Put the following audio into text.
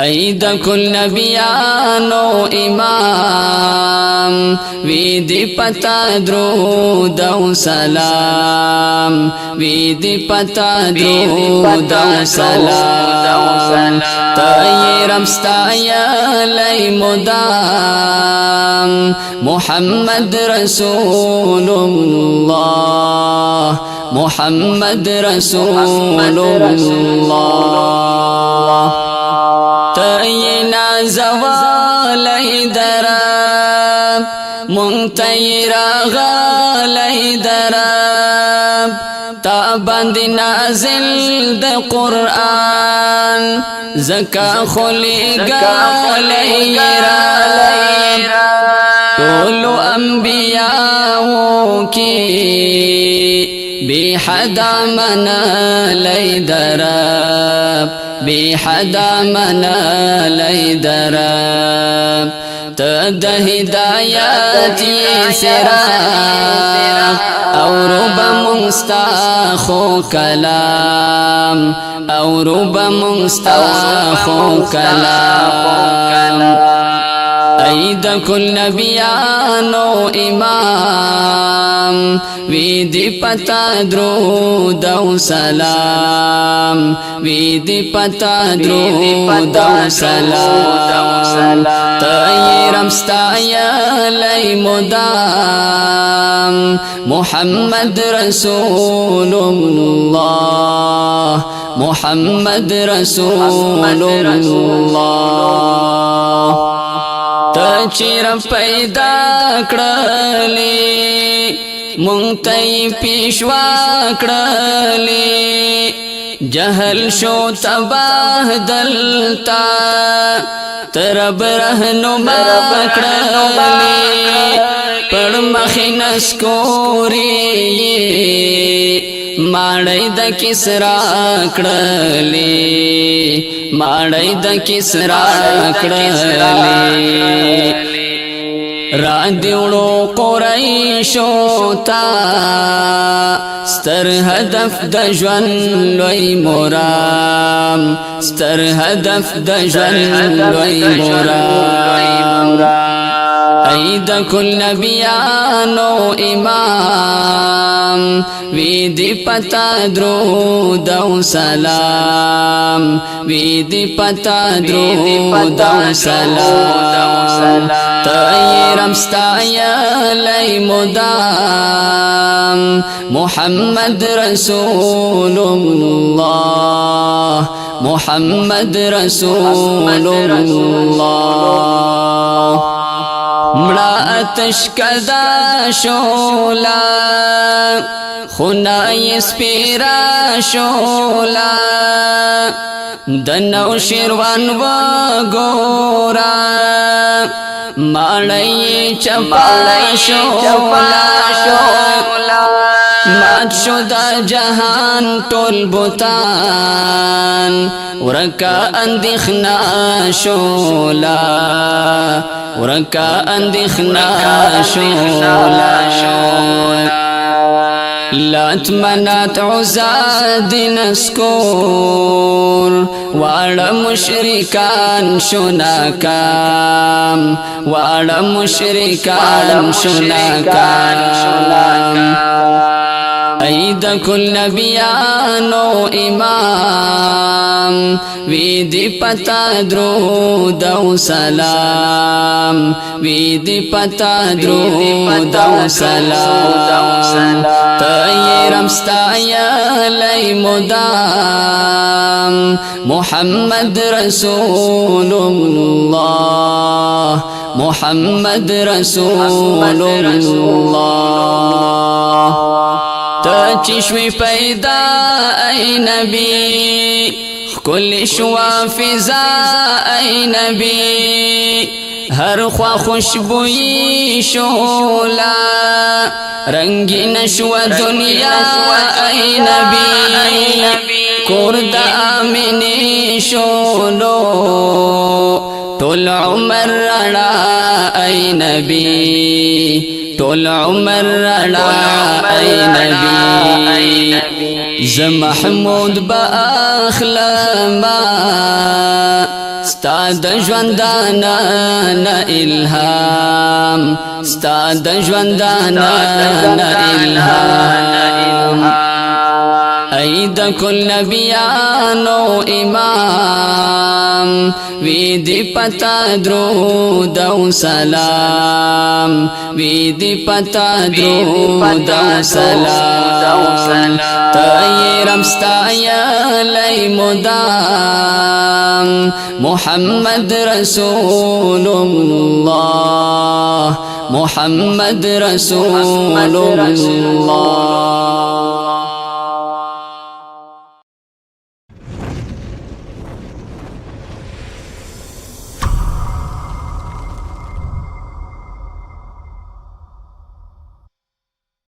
ای د کل نبیانو امام وی دی پتا درود او سلام وی دی پتا درود او سلام تای رمستا یلی مدام محمد رسول الله محمد رسول الله تینا زوالی درب منتیرا غالی درب تا بند نازل د قرآن زکا خلی گالی رب طولو انبیاءو کی بی حدا منا لی درب بی حدا منا لی درب تد ہدایتی سراغ او رب منستاخو کلام او رب منستاخو کلام ای د کل نبیانو امام وی دی پتا درود او سلام وی دی پتا درود او سلام تای رمستا یلی مدام محمد رسول الله محمد رسول الله تچیر پیدا کړلی مونږ پیشوا کړلی جهل شو تباه دلتا ترب رهنما کړلی پړ مخینس کوری ماړی د کسرا کړلی ماړی د کسرا کړلی را دیوړو قریشو تا ستر هدف د ژوند لوی مرام ستر هدف د ژوند لوی مرام ای د کل نبیانو امام وی دی پتا درود او سلام وی دی پتا درود او سلام تای رمستا یلی مدام محمد رسول الله محمد رسول الله مړه اتش کدا شولا خنای سپیرا شولا دنو شیروان و گورا ماړی چپا شولا مات شو دا جهان ټول بوتان ورکا اندیخنا شولا ورکا اندیخنا شولا لات منات عزاد نسکور واړه مشرکان شو ناکام واړه مشرکان شو ناکام ای د کل نبیانو امام وی دی پتا درود او سلام وی دی پتا درود او سلام تای رمستا یلی مدام محمد رسول الله محمد رسول الله تچشوی پیدا ای نبی کل شوا فضا ای نبی ہر خوا خوشبوئی شولا رنگین شوا دنیا ای نبی کورد آمینی شولو طول عمر رڑا ای نبی طول عمر رڑا ای نبی زمحمود با اخلما ستا د ژوندانه نه الهام ستا د ژوندانه نه الهام ای د کل نبیانو امام وی دی پتا درود او سلام وی دی پتا درود او سلام تای رمستا یا لی مدام محمد رسول الله محمد رسول الله